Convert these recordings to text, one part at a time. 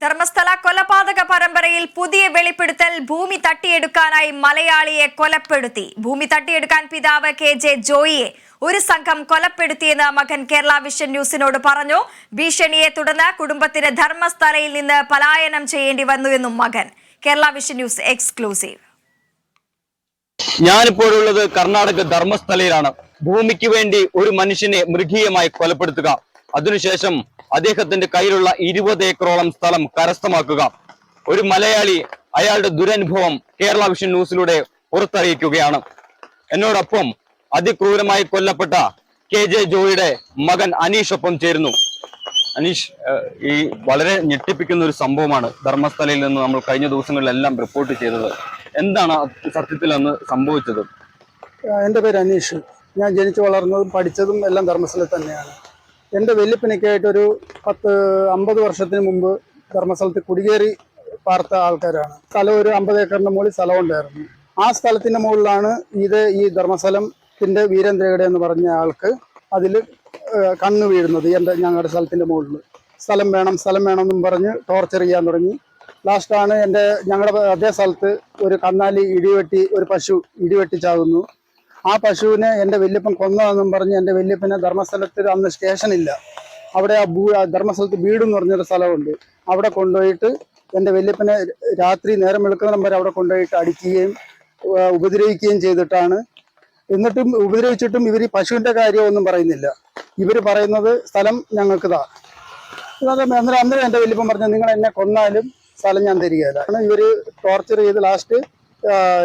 ധർമ്മസ്ഥല കൊലപാതക പരമ്പരയിൽ പുതിയ വെളിപ്പെടുത്തൽ. ഭൂമി തട്ടിയെടുക്കാനായി മലയാളിയെ കൊലപ്പെടുത്തി. ഭൂമി തട്ടിയെടുക്കാൻ പിതാവ് KJ ജോയിയെ ഒരു സംഘം കൊലപ്പെടുത്തിയെന്ന് മകൻ കേരള വിഷൻ ന്യൂസിനോട് പറഞ്ഞു. ഭീഷണിയെ തുടർന്ന് കുടുംബത്തിന് ധർമ്മസ്ഥലയിൽ നിന്ന് പലായനം ചെയ്യേണ്ടി വന്നുവെന്നും മകൻ. Kerala vision news exclusive. ഞാനിപ്പോഴുള്ളത് കർണാടക ധർമ്മസ്ഥലയിലാണ്. ഭൂമിക്ക് വേണ്ടി ഒരു മനുഷ്യനെ മൃഗീയമായി കൊലപ്പെടുത്തുക, അതിനുശേഷം അദ്ദേഹത്തിന്റെ കയ്യിലുള്ള 20 ഏക്കറോളം സ്ഥലം കരസ്ഥമാക്കുക. ഒരു മലയാളി അയാളുടെ ദുരനുഭവം കേരള വിഷൻ ന്യൂസിലൂടെ പുറത്തറിയിക്കുകയാണ്. എന്നോടൊപ്പം അതിക്രൂരമായി കൊല്ലപ്പെട്ട KJ ജോയിയുടെ മകൻ അനീഷൊപ്പം ചേരുന്നു. അനീഷ്, ഈ വളരെ ഞെട്ടിപ്പിക്കുന്ന ഒരു സംഭവമാണ് ധർമ്മസ്ഥലയിൽ നിന്ന് നമ്മൾ കഴിഞ്ഞ ദിവസങ്ങളിലെല്ലാം റിപ്പോർട്ട് ചെയ്തത്. എന്താണ് സത്യത്തിൽ അന്ന് സംഭവിച്ചത്? എൻ്റെ പേര് അനീഷ്. ഞാൻ ജനിച്ചു വളർന്നതും പഠിച്ചതും എല്ലാം ധർമ്മസ്ഥലത്ത് തന്നെയാണ്. എൻ്റെ വല്യപ്പനൊക്കെയായിട്ട് ഒരു 50 വർഷത്തിന് മുമ്പ് ധർമ്മസ്ഥലത്ത് കുടികേറി പാർത്ത ആൾക്കാരാണ്. സ്ഥലം ഒരു 50 ഏക്കറിൻ്റെ മുകളിൽ സ്ഥലം ഉണ്ടായിരുന്നു. ആ സ്ഥലത്തിൻ്റെ മുകളിലാണ് ഈ ധർമ്മസ്ഥലത്തിൻ്റെ വീരേന്ദ്ര എന്ന് പറഞ്ഞ ആൾക്ക് അതിൽ കണ്ണ് വീഴുന്നത്. ഞങ്ങളുടെ സ്ഥലത്തിൻ്റെ മുകളിൽ സ്ഥലം വേണം എന്നും പറഞ്ഞ് ടോർച്ചർ ചെയ്യാൻ തുടങ്ങി. ലാസ്റ്റാണ് ഞങ്ങളുടെ അതേ സ്ഥലത്ത് ഒരു കന്നാലി ഒരു പശു ഇടിവെട്ടി ചാകുന്നു. ആ പശുവിനെ എൻ്റെ വല്യപ്പൻ കൊന്നതെന്നും പറഞ്ഞ് എൻ്റെ വല്യപ്പനെ ധർമ്മസ്ഥലത്തിൽ അന്ന് സ്റ്റേഷനില്ല, അവിടെ ധർമ്മസ്ഥലത്ത് വീടെന്ന് പറഞ്ഞൊരു സ്ഥലമുണ്ട്. അവിടെ കൊണ്ടുപോയിട്ട് എൻ്റെ വല്യപ്പനെ രാത്രി നേരം വെളുക്കുന്നതിന് വരെ അവിടെ കൊണ്ടുപോയിട്ട് അടിക്കുകയും ഉപദ്രവിക്കുകയും ചെയ്തിട്ടാണ്. എന്നിട്ടും ഉപദ്രവിച്ചിട്ടും ഇവർ പശുവിൻ്റെ കാര്യമൊന്നും പറയുന്നില്ല. ഇവർ പറയുന്നത് സ്ഥലം ഞങ്ങൾക്കിതാ. അന്നേരം എൻ്റെ വല്യപ്പൻ പറഞ്ഞു, നിങ്ങൾ എന്നെ കൊന്നാലും സ്ഥലം ഞാൻ തരികയില്ല. ഇവർ ടോർച്ചർ ചെയ്ത് ലാസ്റ്റ്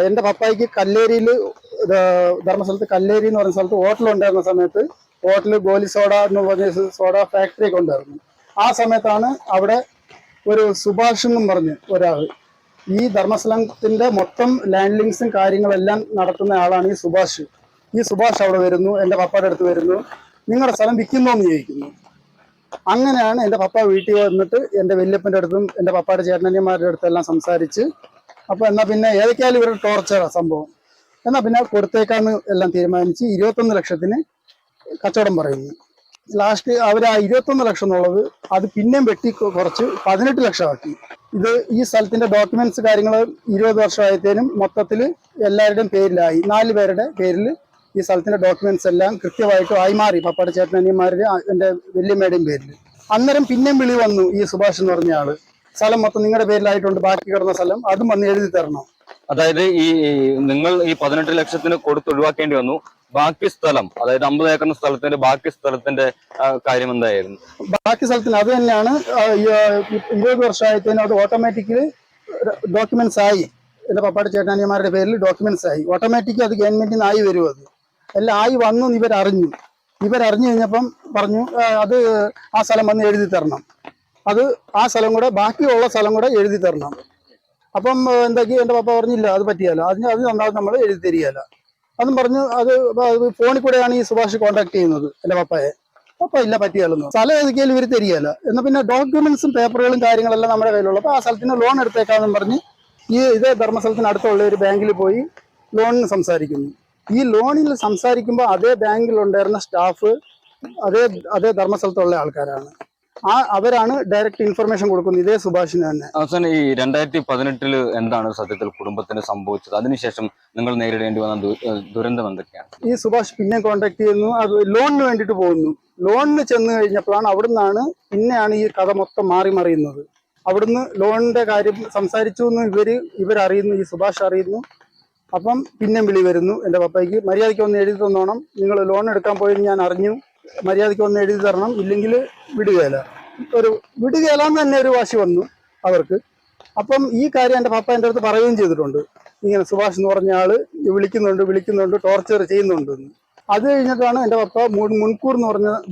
എൻ്റെ പപ്പായ്ക്ക് കല്ലേരിയിൽ, ധർമ്മസ്ഥലത്ത് കല്ലേരി എന്ന് പറയുന്ന സ്ഥലത്ത് ഹോട്ടലുണ്ടായിരുന്ന സമയത്ത് ഹോട്ടൽ ഗോലി സോഡ എന്ന് പറഞ്ഞ സോഡ ഫാക്ടറി ഒക്കെ ഉണ്ടായിരുന്നു. ആ സമയത്താണ് അവിടെ ഒരു സുഭാഷ് എന്നും പറഞ്ഞ് ഒരാൾ, ഈ ധർമ്മസ്ഥലത്തിൻ്റെ മൊത്തം ലാൻഡ്ലിങ്സും കാര്യങ്ങളെല്ലാം നടത്തുന്ന ആളാണ് ഈ സുഭാഷ്. ഈ സുഭാഷ് അവിടെ വരുന്നു, എൻ്റെ പപ്പയുടെ അടുത്ത് വരുന്നു, നിങ്ങളുടെ സ്ഥലം വിൽക്കുന്നോ എന്ന് ചോദിക്കുന്നു. അങ്ങനെയാണ് എൻ്റെ പപ്പ വീട്ടിൽ വന്നിട്ട് എൻ്റെ വല്യപ്പൻ്റെ അടുത്തും എൻ്റെ പപ്പയുടെ ചേട്ടനന്യന്മാരുടെ അടുത്തെല്ലാം സംസാരിച്ച്, അപ്പോൾ എന്നാൽ പിന്നെ ഏതൊക്കെയാലും ഇവരുടെ ടോർച്ചറാണ് സംഭവം, എന്നാൽ പിന്നെ കൊടുത്തേക്കാന്ന് എല്ലാം തീരുമാനിച്ച് 21 ലക്ഷത്തിന് കച്ചവടം പറയുന്നു. ലാസ്റ്റ് അവർ ആ 21 ലക്ഷം എന്നുള്ളത് അത് പിന്നെയും വെട്ടി കുറച്ച് 18 ലക്ഷമാക്കി. ഈ സ്ഥലത്തിന്റെ ഡോക്യുമെന്റ്സ് കാര്യങ്ങൾ 20 വർഷമായത്തേനും മൊത്തത്തിൽ എല്ലാവരുടെയും പേരിലായി. 4 പേരുടെ പേരിൽ ഈ സ്ഥലത്തിന്റെ ഡോക്യുമെന്റ്സ് എല്ലാം കൃത്യമായിട്ട് ആയി മാറി. പപ്പയുടെ ചേട്ടനന്യന്മാരുടെ എൻ്റെ വല്യമ്മയുടെയും പേരിൽ. അന്നേരം പിന്നെയും വിളി വന്നു, ഈ സുഭാഷ് എന്ന് പറഞ്ഞ ആള്, സ്ഥലം മൊത്തം നിങ്ങളുടെ പേരിലായിട്ടുണ്ട്, ബാക്കി കിടന്ന സ്ഥലം അതും വന്ന് എഴുതി തരണം. അതായത് നിങ്ങൾ ഈ 18 ലക്ഷത്തിന് കൊടുത്തൊഴിവാക്കേണ്ടി വന്നു. ബാക്കി സ്ഥലം, അതായത് 50 ഏക്കർ സ്ഥലത്തിന്റെ ബാക്കി സ്ഥലത്തിന്റെ കാര്യം എന്തായിരുന്നു? ബാക്കി സ്ഥലത്തിന് അത് തന്നെയാണ് 20 വർഷമായതിന് അത് ഓട്ടോമാറ്റിക്കലി ഡോക്യുമെന്റ്സ് ആയി. എൻ്റെ പപ്പയുടെ ചേട്ടനിയന്മാരുടെ പേരിൽ ഡോക്യുമെന്റ്സ് ആയി. ഓട്ടോമാറ്റിക്കലി അത് ഗവൺമെന്റിൽ നിന്ന് ആയി വരും. അത് എല്ലാം ആയി വന്നു. ഇവരറിഞ്ഞു കഴിഞ്ഞപ്പം പറഞ്ഞു അത് ആ സ്ഥലം വന്ന് എഴുതി തരണം. അത് ആ സ്ഥലം കൂടെ, ബാക്കിയുള്ള സ്ഥലം കൂടെ എഴുതി തരണം. അപ്പം എന്തൊക്കെ എൻ്റെ പപ്പ പറഞ്ഞില്ല, അത് പറ്റിയല്ല, അത് നന്നാവും, നമ്മൾ എഴുതി തരികയല്ല അതും പറഞ്ഞു. അത് ഫോണിൽ കൂടെയാണ് ഈ സുഭാഷ് കോൺടാക്ട് ചെയ്യുന്നത് എൻ്റെ പപ്പയെ. പപ്പ ഇല്ല, പറ്റിയാലെന്നു. സ്ഥലം ഏതൊക്കെയാലും ഇവർ തരികയല്ല. എന്നാൽ പിന്നെ ഡോക്യുമെന്റ്സും പേപ്പറുകളും കാര്യങ്ങളെല്ലാം നമ്മുടെ കയ്യിലുള്ള, അപ്പോൾ ആ സ്ഥലത്തിന് ലോൺ എടുത്തേക്കാന്നും പറഞ്ഞ് ഇതേ ധർമ്മസ്ഥലത്തിന് അടുത്തുള്ള ഒരു ബാങ്കിൽ പോയി ലോണിന് സംസാരിക്കുന്നു. ഈ ലോണിൽ സംസാരിക്കുമ്പോൾ അതേ ബാങ്കിലുണ്ടായിരുന്ന സ്റ്റാഫ് അതേ ധർമ്മസ്ഥലത്തുള്ള ആൾക്കാരാണ്. അവരാണ് ഡയറക്റ്റ് ഇൻഫർമേഷൻ കൊടുക്കുന്നത് ഇതേ സുഭാഷിന് തന്നെ. അവസാനം ഈ 2018 എന്താണ് സത്യത്തിൽ കുടുംബത്തിന് സംഭവിച്ചത്? അതിനുശേഷം നിങ്ങൾ നേരിടേണ്ടി വന്ന ദുരന്തം എന്തൊക്കെയാണ്? ഈ സുഭാഷ് പിന്നെ കോൺടാക്ട് ചെയ്യുന്നു, അത് ലോണിന് വേണ്ടിയിട്ട് പോകുന്നു. ലോണിന് ചെന്ന് കഴിഞ്ഞപ്പോഴാണ് അവിടുന്നാണ് പിന്നെയാണ് ഈ കഥ മൊത്തം മറിയുന്നത്. അവിടുന്ന് ലോണിന്റെ കാര്യം സംസാരിച്ചു എന്ന് ഇവരറിയുന്നു, ഈ സുഭാഷ് അറിയുന്നു. അപ്പം പിന്നെ വിളി വരുന്നു എൻ്റെ പപ്പയ്ക്ക്, മര്യാദയ്ക്ക് ഒന്ന് എഴുതി തന്നോണം, നിങ്ങൾ ലോൺ എടുക്കാൻ പോയത് ഞാൻ അറിഞ്ഞു, മര്യാദയ്ക്ക് ഒന്ന് എഴുതി തരണം, ഇല്ലെങ്കിൽ വിടുകയില്ലാന്ന് തന്നെ ഒരു വാശി വന്നു അവർക്ക്. അപ്പം ഈ കാര്യം എൻ്റെ പപ്പ എൻ്റെ അടുത്ത് പറയുകയും ചെയ്തിട്ടുണ്ട്, ഇങ്ങനെ സുഭാഷ് എന്ന് പറഞ്ഞ ആള് വിളിക്കുന്നുണ്ട് ടോർച്ചർ ചെയ്യുന്നുണ്ടെന്ന്. അത് കഴിഞ്ഞിട്ടാണ് എൻ്റെ പപ്പ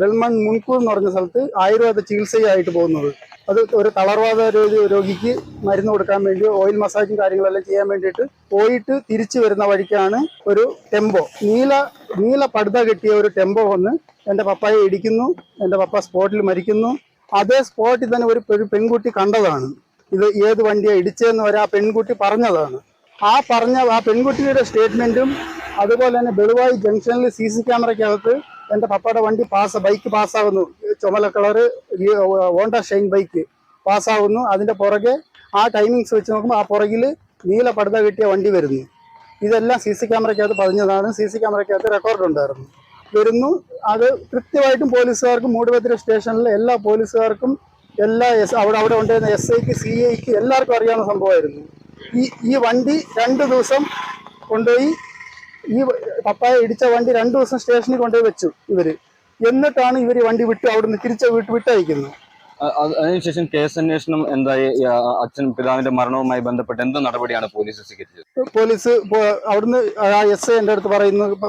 ബെൽമൺ മുൻകൂർ എന്ന് പറഞ്ഞ സ്ഥലത്ത് ആയുർവേദ ചികിത്സയായിട്ട് പോകുന്നത്. അത് ഒരു തളർവാദ രോഗിക്ക് മരുന്ന് കൊടുക്കാൻ വേണ്ടി ഓയിൽ മസാജും കാര്യങ്ങളെല്ലാം ചെയ്യാൻ വേണ്ടിയിട്ട് പോയിട്ട് തിരിച്ചു വരുന്ന വഴിക്കാണ് ഒരു ടെമ്പോ, നീല പടുത കെട്ടിയ ഒരു ടെമ്പോ വന്ന് എൻ്റെ പപ്പയെ ഇടിക്കുന്നു. എൻ്റെ പപ്പ സ്പോട്ടിൽ മരിക്കുന്നു. അതേ സ്പോട്ടിൽ തന്നെ ഒരു പെൺകുട്ടി കണ്ടതാണ്. ഇത് ഏത് വണ്ടിയാണ് ഇടിച്ചതെന്ന് വരെ ആ പെൺകുട്ടി പറഞ്ഞതാണ്. ആ പെൺകുട്ടിയുടെ സ്റ്റേറ്റ്മെന്റും അതുപോലെ തന്നെ ബെളുവായി ജംഗ്ഷനിൽ CC ക്യാമറയ്ക്കകത്ത് എൻ്റെ പപ്പയുടെ വണ്ടി ബൈക്ക് പാസ്സാകുന്നു, ചുമല കളറ് ഹോണ്ട ഷൈൻ ബൈക്ക് പാസ്സാവുന്നു. അതിന്റെ പുറകെ ആ ടൈമിങ്സ് വെച്ച് നോക്കുമ്പോൾ ആ പുറകിൽ നീല പടുത കിട്ടിയ വണ്ടി വരുന്നു. ഇതെല്ലാം CC ക്യാമറയ്ക്കകത്ത് പതിഞ്ഞതാണ്. CC ക്യാമറയ്ക്കകത്ത് റെക്കോർഡ് ഉണ്ടായിരുന്നു. വരുന്നു. അത് കൃത്യമായിട്ടും പോലീസുകാർക്കും മൂടുപത്ര സ്റ്റേഷനിലെ എല്ലാ പോലീസുകാർക്കും എല്ലാ അവിടെ ഉണ്ടായിരുന്ന SIക്ക് CIക്ക് എല്ലാവർക്കും അറിയാവുന്ന സംഭവമായിരുന്നു. ഈ വണ്ടി 2 ദിവസം കൊണ്ടുപോയി, ഈ പപ്പായ ഇടിച്ച വണ്ടി 2 ദിവസം സ്റ്റേഷനിൽ കൊണ്ടുപോയി വെച്ചു ഇവര്. എന്നിട്ടാണ് ഇവർ വണ്ടി വിട്ട് അവിടുന്ന് തിരിച്ച് വിട്ടയക്കുന്നത്. അതിനുശേഷം കേസ് അന്വേഷണം എന്തായി? അച്ഛൻ പിതാവിന്റെ മരണവുമായി ബന്ധപ്പെട്ട് എന്ത് നടപടിയാണ് പോലീസ് സ്വീകരിച്ചത്? പോലീസ് അവിടുന്ന് SI എൻ്റെ അടുത്ത്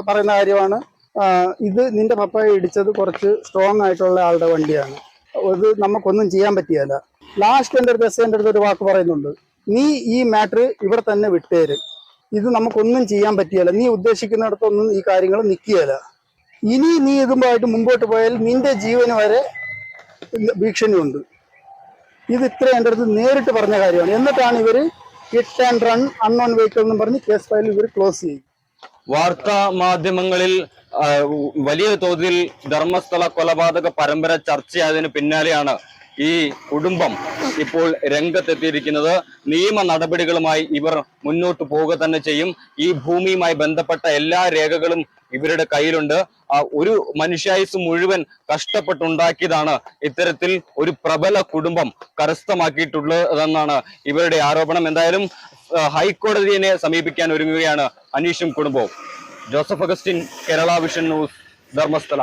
പറയുന്ന കാര്യമാണ്, ഇത് നിന്റെ പപ്പായ ഇടിച്ചത് കുറച്ച് സ്ട്രോങ് ആയിട്ടുള്ള ആളുടെ വണ്ടിയാണ്, അത് നമുക്കൊന്നും ചെയ്യാൻ പറ്റിയല്ല. ലാസ്റ്റ് എൻ്റെ അടുത്ത് SI എൻ്റെ അടുത്ത് ഒരു വാക്ക് പറയുന്നുണ്ട്, നീ ഈ മാറ്റർ ഇവിടെ തന്നെ വിട്ടേര്, ഇത് നമുക്കൊന്നും ചെയ്യാൻ പറ്റിയല്ല, നീ ഉദ്ദേശിക്കുന്നിടത്തൊന്നും ഈ കാര്യങ്ങൾ നിൽക്കുകയല്ല, ഇനി നീ ഇതുമായിട്ട് മുമ്പോട്ട് പോയാൽ നിന്റെ ജീവന് വരെ ഭീഷണിയുണ്ട്. ഇത് ഇത്ര എൻ്റെ അടുത്ത് നേരിട്ട് പറഞ്ഞ കാര്യമാണ്. എന്നിട്ടാണ് ഇവര് hit and run unknown vehicle എന്നും പറഞ്ഞ് കേസ് ഫയൽ ഇവർ ക്ലോസ് ചെയ്യും. വാർത്താ മാധ്യമങ്ങളിൽ വലിയ തോതിൽ ധർമ്മസ്ഥല കൊലപാതക പരമ്പര ചർച്ചയായതിനു പിന്നാലെയാണ് ഈ കുടുംബം ഇപ്പോൾ രംഗത്തെത്തിയിരിക്കുന്നത്. നിയമ നടപടികളുമായി ഇവർ മുന്നോട്ട് പോവുക തന്നെ ചെയ്യും. ഈ ഭൂമിയുമായി ബന്ധപ്പെട്ട എല്ലാ രേഖകളും ഇവരുടെ കയ്യിലുണ്ട്. ഒരു മനുഷ്യായുസ് മുഴുവൻ കഷ്ടപ്പെട്ടുണ്ടാക്കിയതാണ് ഇത്തരത്തിൽ ഒരു പ്രബല കുടുംബം കരസ്ഥമാക്കിയിട്ടുള്ളതെന്നാണ് ഇവരുടെ ആരോപണം. എന്തായാലും ഹൈക്കോടതിയെ സമീപിക്കാൻ ഒരുങ്ങുകയാണ് അനീഷും കുടുംബവും. Joseph Augustine, Kerala vision news, Dharmasthala.